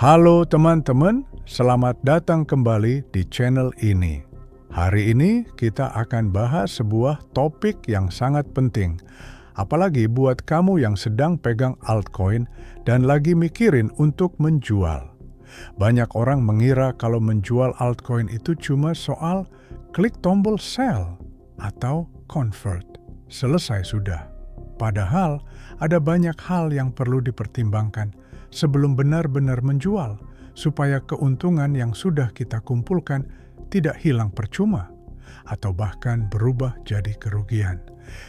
Halo teman-teman, selamat datang kembali di channel ini. Hari ini kita akan bahas sebuah topik yang sangat penting. Apalagi buat kamu yang sedang pegang altcoin dan lagi mikirin untuk menjual. Banyak orang mengira kalau menjual altcoin itu cuma soal klik tombol sell atau convert. Selesai sudah. Padahal ada banyak hal yang perlu dipertimbangkan sebelum benar-benar menjual, supaya keuntungan yang sudah kita kumpulkan tidak hilang percuma, atau bahkan berubah jadi kerugian.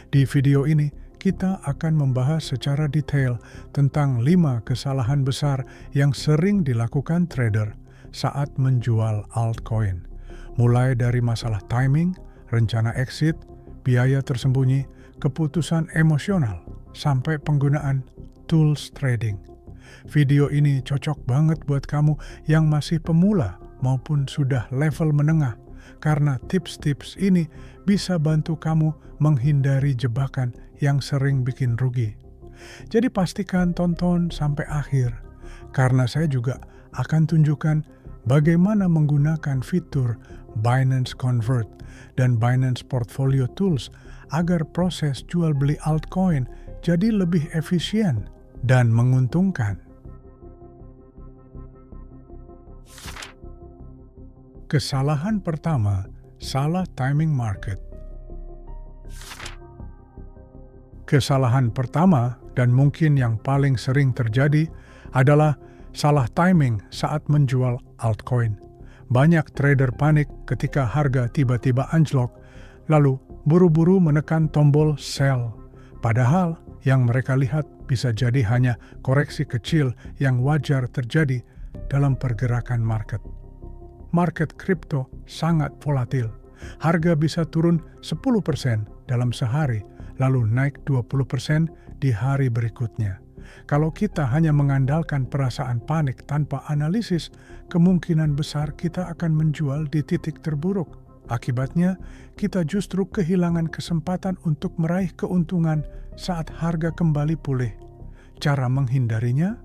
Di video ini, kita akan membahas secara detail tentang 5 kesalahan besar yang sering dilakukan trader saat menjual altcoin. Mulai dari masalah timing, rencana exit, biaya tersembunyi, keputusan emosional, sampai penggunaan tools trading. Video ini cocok banget buat kamu yang masih pemula maupun sudah level menengah, karena tips-tips ini bisa bantu kamu menghindari jebakan yang sering bikin rugi. Jadi pastikan tonton sampai akhir, karena saya juga akan tunjukkan bagaimana menggunakan fitur Binance Convert dan Binance Portfolio Tools agar proses jual beli altcoin jadi lebih efisien dan menguntungkan. Kesalahan pertama, salah timing market. Kesalahan pertama dan mungkin yang paling sering terjadi adalah salah timing saat menjual altcoin. Banyak trader panik ketika harga tiba-tiba anjlok, lalu buru-buru menekan tombol sell. Padahal yang mereka lihat bisa jadi hanya koreksi kecil yang wajar terjadi dalam pergerakan market. Market kripto sangat volatil. Harga bisa turun 10% dalam sehari, lalu naik 20% di hari berikutnya. Kalau kita hanya mengandalkan perasaan panik tanpa analisis, kemungkinan besar kita akan menjual di titik terburuk. Akibatnya, kita justru kehilangan kesempatan untuk meraih keuntungan saat harga kembali pulih. Cara menghindarinya?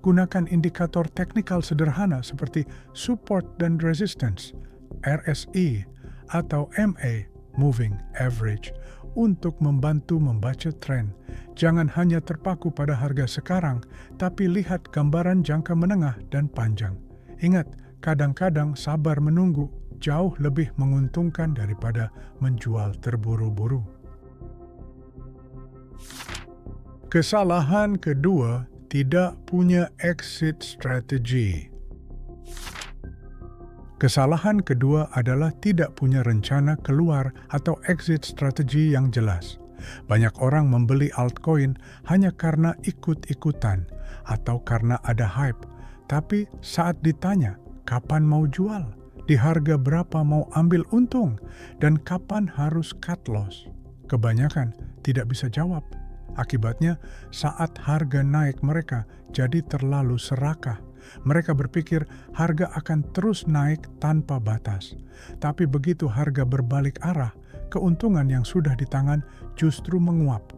Gunakan indikator teknikal sederhana seperti support dan resistance, RSI, atau MA, moving average, untuk membantu membaca tren. Jangan hanya terpaku pada harga sekarang, tapi lihat gambaran jangka menengah dan panjang. Ingat, kadang-kadang sabar menunggu jauh lebih menguntungkan daripada menjual terburu-buru. Kesalahan kedua, tidak punya exit strategy. Kesalahan kedua adalah tidak punya rencana keluar atau exit strategy yang jelas. Banyak orang membeli altcoin hanya karena ikut-ikutan atau karena ada hype, tapi saat ditanya kapan mau jual, di harga berapa mau ambil untung, dan kapan harus cut loss, kebanyakan tidak bisa jawab. Akibatnya, saat harga naik mereka jadi terlalu serakah. Mereka berpikir harga akan terus naik tanpa batas. Tapi begitu harga berbalik arah, keuntungan yang sudah di tangan justru menguap.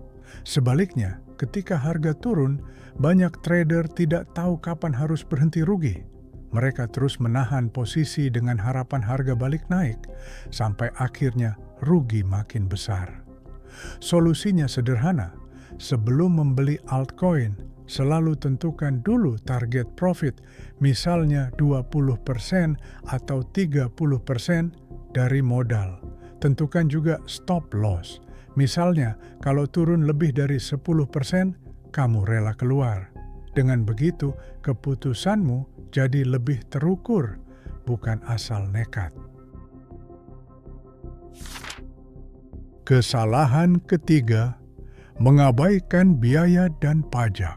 Sebaliknya, ketika harga turun, banyak trader tidak tahu kapan harus berhenti rugi. Mereka terus menahan posisi dengan harapan harga balik naik, sampai akhirnya rugi makin besar. Solusinya sederhana. Sebelum membeli altcoin, selalu tentukan dulu target profit, misalnya 20% atau 30% dari modal. Tentukan juga stop loss. Misalnya, kalau turun lebih dari 10%, kamu rela keluar. Dengan begitu, keputusanmu jadi lebih terukur, bukan asal nekat. Kesalahan ketiga, mengabaikan biaya dan pajak.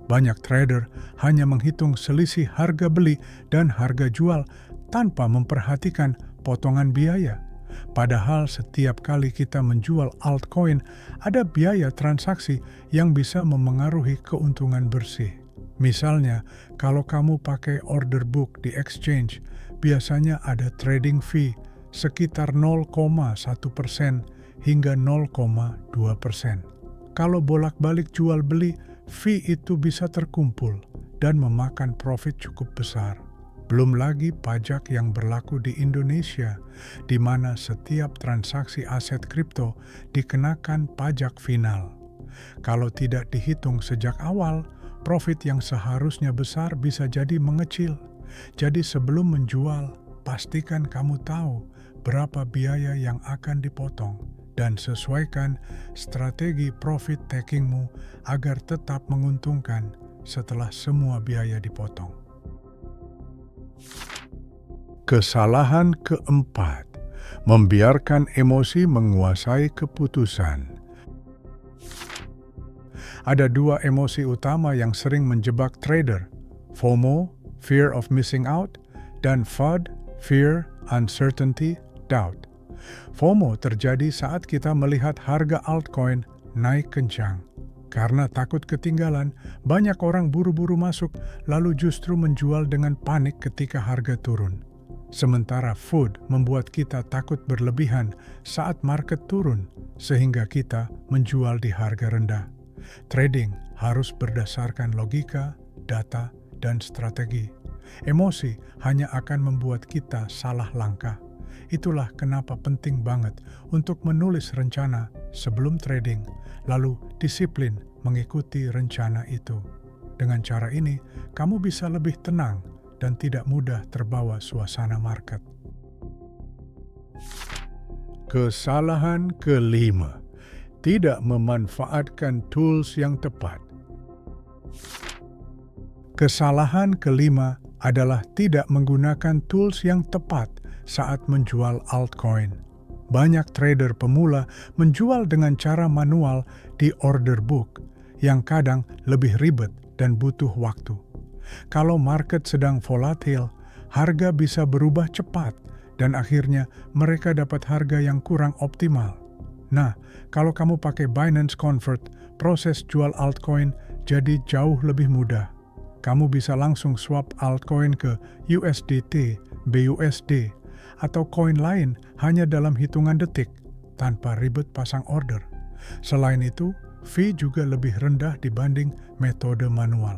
Banyak trader hanya menghitung selisih harga beli dan harga jual tanpa memperhatikan potongan biaya. Padahal setiap kali kita menjual altcoin, ada biaya transaksi yang bisa memengaruhi keuntungan bersih. Misalnya, kalau kamu pakai order book di exchange, biasanya ada trading fee sekitar 0,1% hingga 0,2%. Kalau bolak-balik jual beli, fee itu bisa terkumpul dan memakan profit cukup besar. Belum lagi pajak yang berlaku di Indonesia, di mana setiap transaksi aset kripto dikenakan pajak final. Kalau tidak dihitung sejak awal, profit yang seharusnya besar bisa jadi mengecil. Jadi sebelum menjual, pastikan kamu tahu berapa biaya yang akan dipotong dan sesuaikan strategi profit takingmu agar tetap menguntungkan setelah semua biaya dipotong. Kesalahan keempat, membiarkan emosi menguasai keputusan. Ada dua emosi utama yang sering menjebak trader, FOMO, fear of missing out, dan FUD, fear, uncertainty, doubt. FOMO terjadi saat kita melihat harga altcoin naik kencang. Karena takut ketinggalan, banyak orang buru-buru masuk lalu justru menjual dengan panik ketika harga turun. Sementara FUD membuat kita takut berlebihan saat market turun, sehingga kita menjual di harga rendah. Trading harus berdasarkan logika, data, dan strategi. Emosi hanya akan membuat kita salah langkah. Itulah kenapa penting banget untuk menulis rencana sebelum trading, lalu disiplin mengikuti rencana itu. Dengan cara ini, kamu bisa lebih tenang dan tidak mudah terbawa suasana market. Kesalahan kelima, tidak memanfaatkan tools yang tepat. Kesalahan kelima adalah tidak menggunakan tools yang tepat saat menjual altcoin. Banyak trader pemula menjual dengan cara manual di order book, yang kadang lebih ribet dan butuh waktu. Kalau market sedang volatil, harga bisa berubah cepat dan akhirnya mereka dapat harga yang kurang optimal. Nah, kalau kamu pakai Binance Convert, proses jual altcoin jadi jauh lebih mudah. Kamu bisa langsung swap altcoin ke USDT, BUSD, atau koin lain hanya dalam hitungan detik tanpa ribet pasang order. Selain itu, fee juga lebih rendah dibanding metode manual.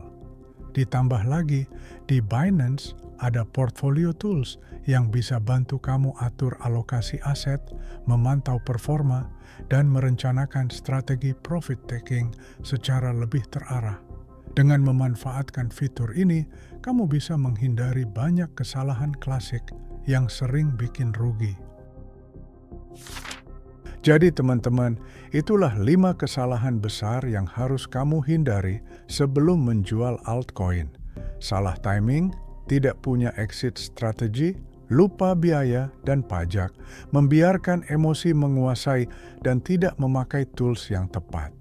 Ditambah lagi, di Binance ada portfolio tools yang bisa bantu kamu atur alokasi aset, memantau performa, dan merencanakan strategi profit taking secara lebih terarah. Dengan memanfaatkan fitur ini, kamu bisa menghindari banyak kesalahan klasik yang sering bikin rugi. Jadi teman-teman, itulah 5 kesalahan besar yang harus kamu hindari sebelum menjual altcoin. Salah timing, tidak punya exit strategi, lupa biaya dan pajak, membiarkan emosi menguasai, dan tidak memakai tools yang tepat.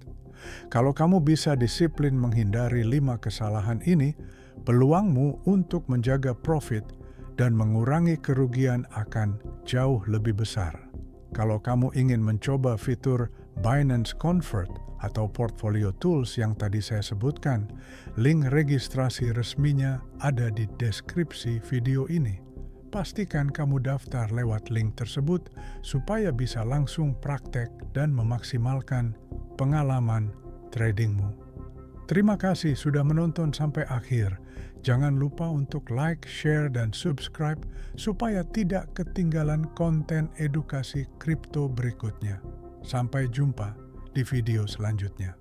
Kalau kamu bisa disiplin menghindari 5 kesalahan ini, peluangmu untuk menjaga profit dan mengurangi kerugian akan jauh lebih besar. Kalau kamu ingin mencoba fitur Binance Convert atau portfolio tools yang tadi saya sebutkan, link registrasi resminya ada di deskripsi video ini. Pastikan kamu daftar lewat link tersebut supaya bisa langsung praktek dan memaksimalkan pengalaman tradingmu. Terima kasih sudah menonton sampai akhir. Jangan lupa untuk like, share, dan subscribe supaya tidak ketinggalan konten edukasi kripto berikutnya. Sampai jumpa di video selanjutnya.